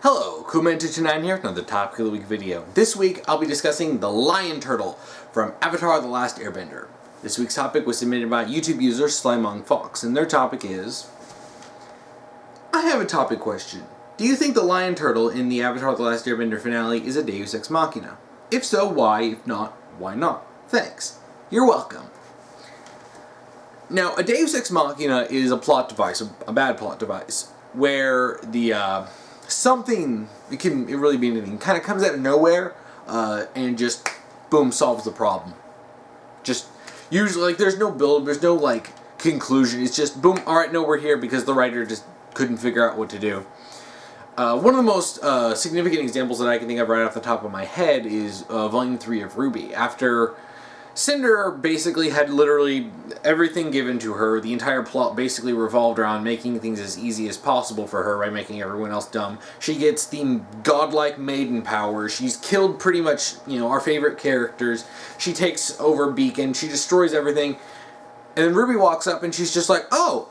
Hello, Kuman229 here with another Topic of the Week video. This week I'll be discussing the lion turtle from Avatar: The Last Airbender. This week's topic was submitted by YouTube user Sly MongFox, and their topic is... I have a topic question. Do you think the lion turtle in the Avatar: The Last Airbender finale is a Deus Ex Machina? If so, why? If not, why not? Thanks. You're welcome. Now, a Deus Ex Machina is a plot device, a bad plot device, where the, it can really be anything, kind of comes out of nowhere, and just, boom, solves the problem. Just, usually, like, there's no build, there's no, like, conclusion, it's just, boom, alright, no, we're here, because the writer just couldn't figure out what to do. One of the most significant examples that I can think of right off the top of my head is Volume 3 of RWBY. After Cinder basically had literally everything given to her, the entire plot basically revolved around making things as easy as possible for her by making everyone else dumb. She gets the godlike maiden power, she's killed pretty much, our favorite characters, she takes over Beacon, she destroys everything, and then RWBY walks up and she's just like, oh,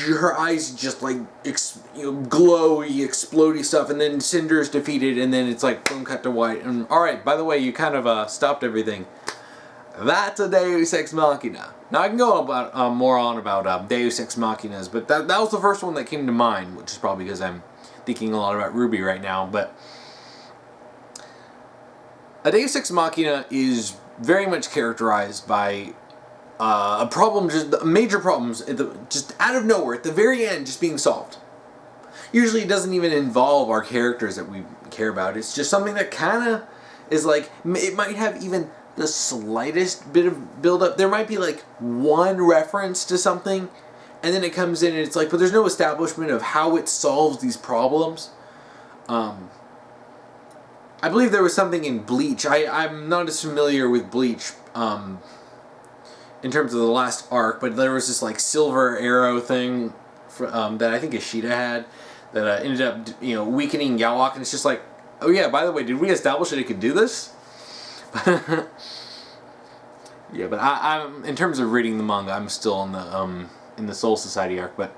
her eyes just like, glowy, explodey stuff, and then Cinder's defeated, and then it's like, boom, cut to white, and alright, by the way, you kind of stopped everything. That's a Deus Ex Machina. Now I can go about more on about Deus Ex Machinas, but that was the first one that came to mind, which is probably because I'm thinking a lot about RWBY right now. But a Deus Ex Machina is very much characterized by a problem, just major problems, just out of nowhere at the very end, just being solved. Usually, it doesn't even involve our characters that we care about. It's just something that kind of is like, it might have even the slightest bit of build-up. There might be like one reference to something, and then it comes in and it's like, but there's no establishment of how it solves these problems. I believe there was something in Bleach. I'm not as familiar with Bleach in terms of the last arc, but there was this like silver arrow thing that I think Ishida had that ended up weakening Yawok, and it's just like, oh yeah, by the way, did we establish that it could do this? Yeah, but I'm in terms of reading the manga, I'm still in the Soul Society arc. But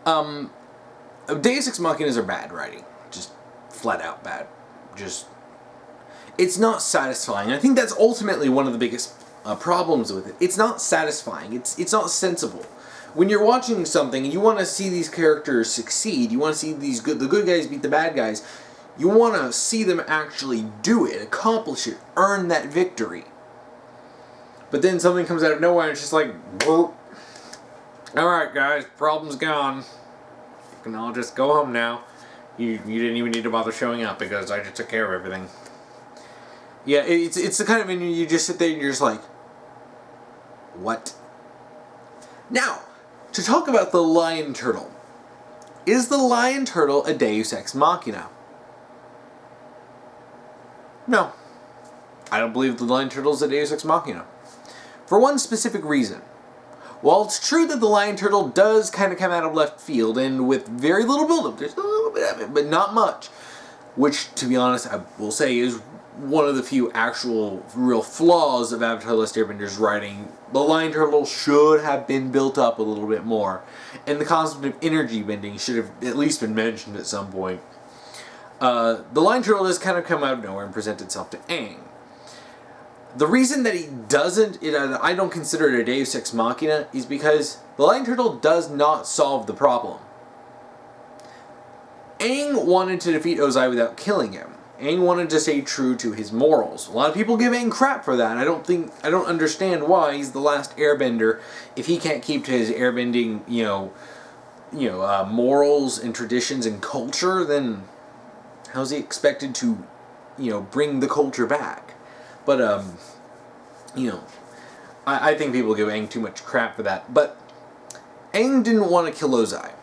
Deus Ex Machinas are bad writing, just flat out bad. Just it's not satisfying. I think that's ultimately one of the biggest problems with it. It's not satisfying. It's not sensible. When you're watching something and you want to see these characters succeed, you want to see the good guys beat the bad guys. You want to see them actually do it, accomplish it, earn that victory. But then something comes out of nowhere and it's just like, whoop. Alright guys, problem's gone. You can all just go home now. You didn't even need to bother showing up because I just took care of everything. Yeah, it's the kind of menu you just sit there and you're just like, what? Now, to talk about the lion turtle. Is the lion turtle a Deus Ex Machina? No. I don't believe the lion turtle is a Deus Ex Machina. For one specific reason. While it's true that the lion turtle does kind of come out of left field, and with very little build-up, there's a little bit of it, but not much. Which, to be honest, I will say is one of the few actual real flaws of Avatar: The Last Airbender's writing. The lion turtle should have been built up a little bit more. And the concept of energy bending should have at least been mentioned at some point. The lion turtle does kind of come out of nowhere and present itself to Aang. The reason that he doesn't, I don't consider it a Deus Ex Machina, is because the lion turtle does not solve the problem. Aang wanted to defeat Ozai without killing him. Aang wanted to stay true to his morals. A lot of people give Aang crap for that. I don't understand why he's the last airbender if he can't keep to his airbending, morals and traditions and culture, then how's he expected to, bring the culture back? But, I think people give Aang too much crap for that. But Aang didn't want to kill Ozai.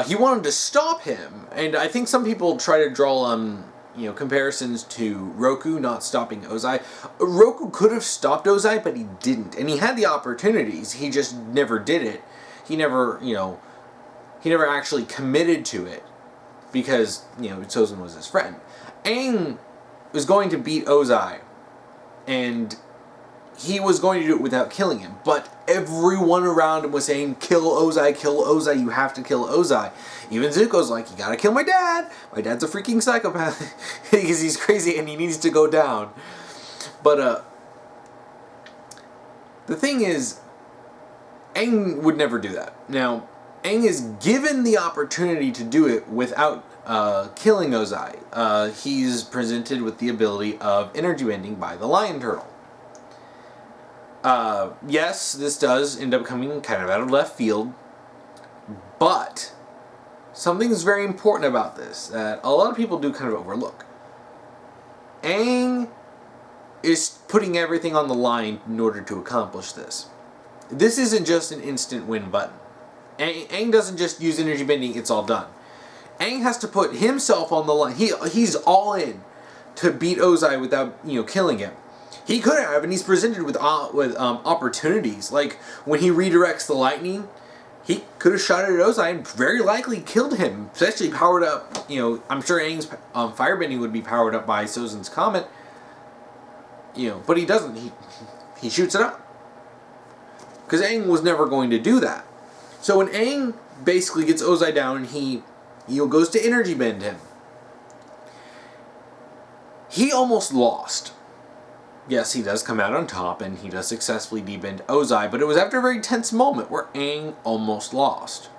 He wanted to stop him, and I think some people try to draw, comparisons to Roku not stopping Ozai. Roku could have stopped Ozai, but he didn't. And he had the opportunities, he just never did it. He never actually committed to it, because, Sozin was his friend. Aang was going to beat Ozai, and he was going to do it without killing him. But everyone around him was saying, kill Ozai, you have to kill Ozai. Even Zuko's like, you gotta kill my dad. My dad's a freaking psychopath. Because he's crazy and he needs to go down. But, the thing is, Aang would never do that. Now, Aang is given the opportunity to do it without killing Ozai. He's presented with the ability of energy bending by the lion turtle. Yes, this does end up coming kind of out of left field, but something is very important about this that a lot of people do kind of overlook. Aang is putting everything on the line in order to accomplish this. This isn't just an instant win button. Aang doesn't just use energy bending, it's all done. Aang has to put himself on the line. He's all in to beat Ozai without, killing him. He could have, and he's presented with opportunities. Like, when he redirects the lightning, he could have shot it at Ozai and very likely killed him. Especially powered up, I'm sure Aang's firebending would be powered up by Sozin's Comet. But he doesn't. He shoots it up. Because Aang was never going to do that. So when Aang basically gets Ozai down and he goes to energy bend him, he almost lost. Yes, he does come out on top, and he does successfully debend Ozai, but it was after a very tense moment where Aang almost lost.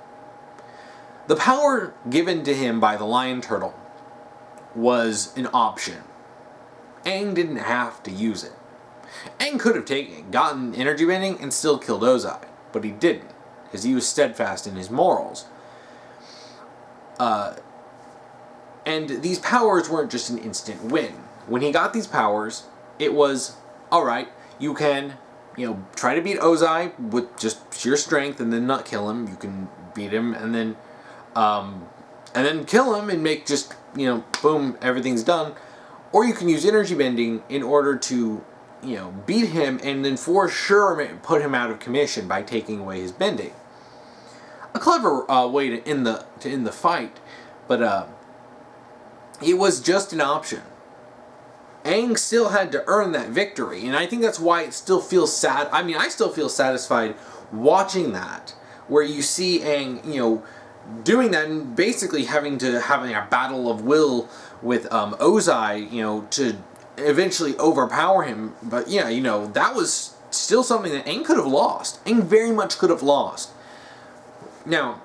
The power given to him by the lion turtle was an option. Aang didn't have to use it. Aang could have gotten energy bending and still killed Ozai, but he didn't, because he was steadfast in his morals. And these powers weren't just an instant win. When he got these powers, it was, alright, you can, try to beat Ozai with just sheer strength and then not kill him. You can beat him and then kill him and make just, boom, everything's done. Or you can use energy bending in order to, beat him and then for sure put him out of commission by taking away his bending. A clever way to end the fight, but it was just an option. Aang still had to earn that victory, and I think that's why it still feels sad. I mean, I still feel satisfied watching that, where you see Aang, doing that and basically having a battle of will with Ozai, to eventually overpower him. But yeah, that was still something that Aang could have lost. Aang very much could have lost. Now,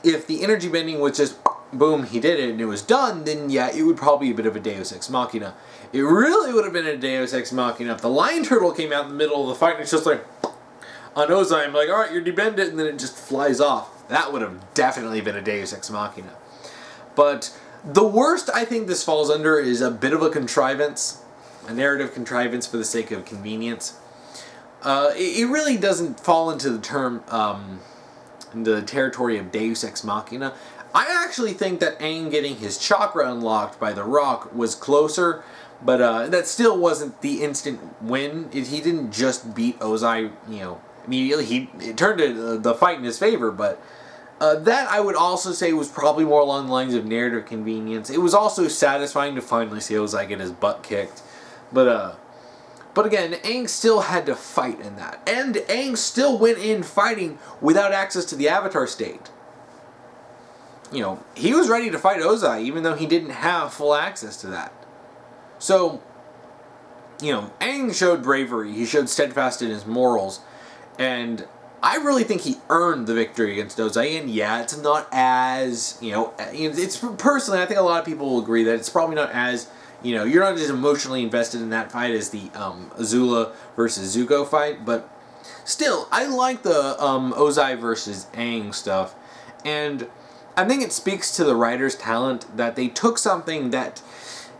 if the energy bending was just boom, he did it and it was done, then yeah, it would probably be a bit of a Deus Ex Machina. It really would have been a Deus Ex Machina if the lion turtle came out in the middle of the fight and it's just like, on Ozai, I'm like, alright, you're debended, and then it just flies off. That would have definitely been a Deus Ex Machina. But the worst I think this falls under is a bit of a contrivance, a narrative contrivance for the sake of convenience. It really doesn't fall into the term, in the territory of Deus Ex Machina. I actually think that Aang getting his chakra unlocked by the rock was closer, but that still wasn't the instant win. He didn't just beat Ozai, immediately. It turned the fight in his favor, but that I would also say was probably more along the lines of narrative convenience. It was also satisfying to finally see Ozai get his butt kicked, but again, Aang still had to fight in that, and Aang still went in fighting without access to the Avatar state. He was ready to fight Ozai, even though he didn't have full access to that. So, Aang showed bravery, he showed steadfast in his morals, and I really think he earned the victory against Ozai, and yeah, it's not as, it's personally, I think a lot of people will agree that it's probably not as, you're not as emotionally invested in that fight as the Azula versus Zuko fight, but still, I like the Ozai versus Aang stuff, and I think it speaks to the writer's talent that they took something that,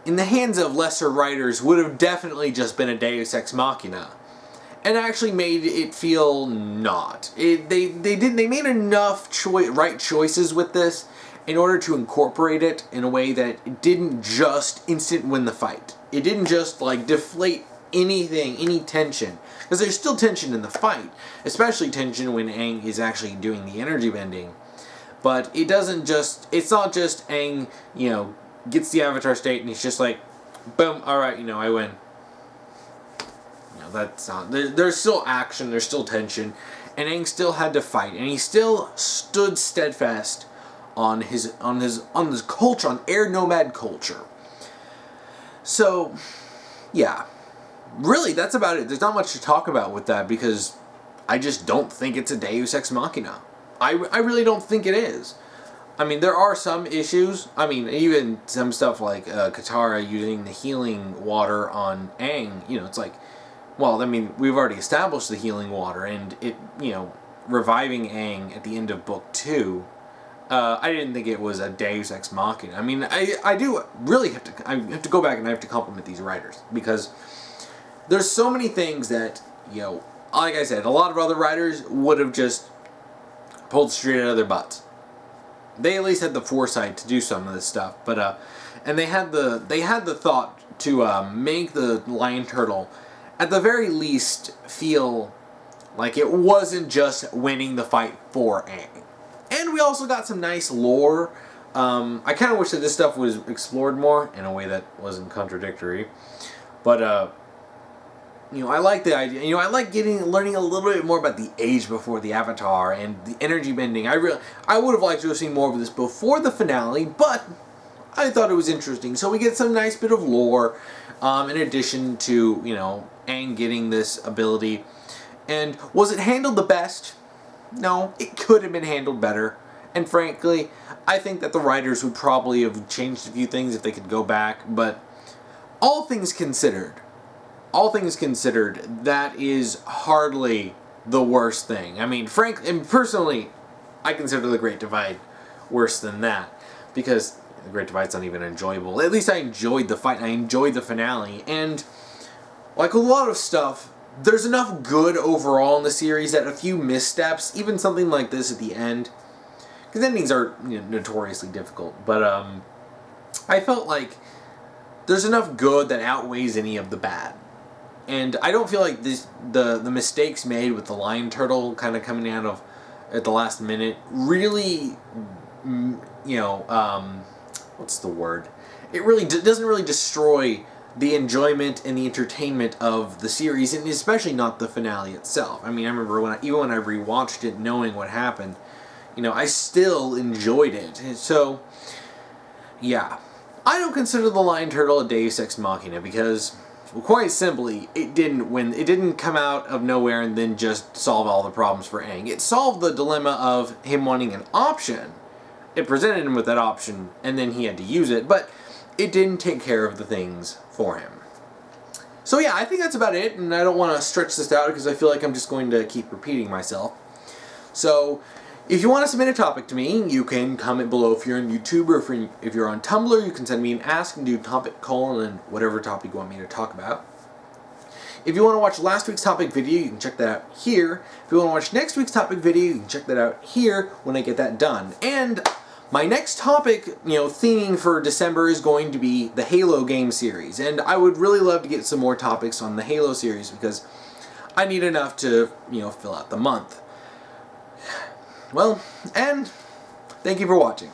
in the hands of lesser writers, would have definitely just been a Deus Ex Machina, and actually made it feel not. They made enough right choices with this in order to incorporate it in a way that it didn't just instant win the fight. It didn't just deflate anything, any tension, because there's still tension in the fight, especially tension when Aang is actually doing the energy bending. But it's not just Aang, gets the Avatar state and he's just like, boom, alright, I win. that's not. There's still action. There's still tension, and Aang still had to fight, and he still stood steadfast on his culture, on air nomad culture. So, yeah, really, that's about it. There's not much to talk about with that because I just don't think it's a Deus Ex Machina. I really don't think it is. I mean, there are some issues. I mean, even some stuff like Katara using the healing water on Aang. It's like, well, I mean, we've already established the healing water, and it, reviving Aang at the end of Book 2. I didn't think it was a Deus Ex Machina. I mean, I do really have to go back and I have to compliment these writers because there's so many things that, like I said, a lot of other writers would have just pulled straight out of their butts. They at least had the foresight to do some of this stuff, but and they had the thought to make the lion turtle at the very least feel like it wasn't just winning the fight for Aang. And we also got some nice lore. I kind of wish that this stuff was explored more in a way that wasn't contradictory, but I like the idea. I like learning a little bit more about the age before the Avatar and the energy bending. I would have liked to have seen more of this before the finale, but I thought it was interesting. So we get some nice bit of lore, in addition to Aang getting this ability. And was it handled the best? No, it could have been handled better. And frankly, I think that the writers would probably have changed a few things if they could go back. But all things considered, that is hardly the worst thing. I mean, frankly, and personally, I consider The Great Divide worse than that. Because The Great Divide's not even enjoyable. At least I enjoyed the fight, and I enjoyed the finale. And like a lot of stuff, there's enough good overall in the series that a few missteps, even something like this at the end, because endings are notoriously difficult, but I felt like there's enough good that outweighs any of the bad. And I don't feel like the mistakes made with the lion turtle kind of coming out of at the last minute really, what's the word? It really doesn't really destroy the enjoyment and the entertainment of the series, and especially not the finale itself. I mean, I remember even when I rewatched it, knowing what happened, I still enjoyed it. And so, yeah, I don't consider the lion turtle a Deus Ex Machina because, well, quite simply, it didn't win. It didn't come out of nowhere and then just solve all the problems for Aang. It solved the dilemma of him wanting an option. It presented him with that option, and then he had to use it, but it didn't take care of the things for him. So yeah, I think that's about it, and I don't want to stretch this out because I feel like I'm just going to keep repeating myself. So, if you want to submit a topic to me, you can comment below if you're on YouTube, or if you're on Tumblr, you can send me an ask and do topic : and whatever topic you want me to talk about. If you want to watch last week's topic video, you can check that out here. If you want to watch next week's topic video, you can check that out here when I get that done. And my next topic, theming for December is going to be the Halo game series. And I would really love to get some more topics on the Halo series because I need enough to, fill out the month. Well, and thank you for watching.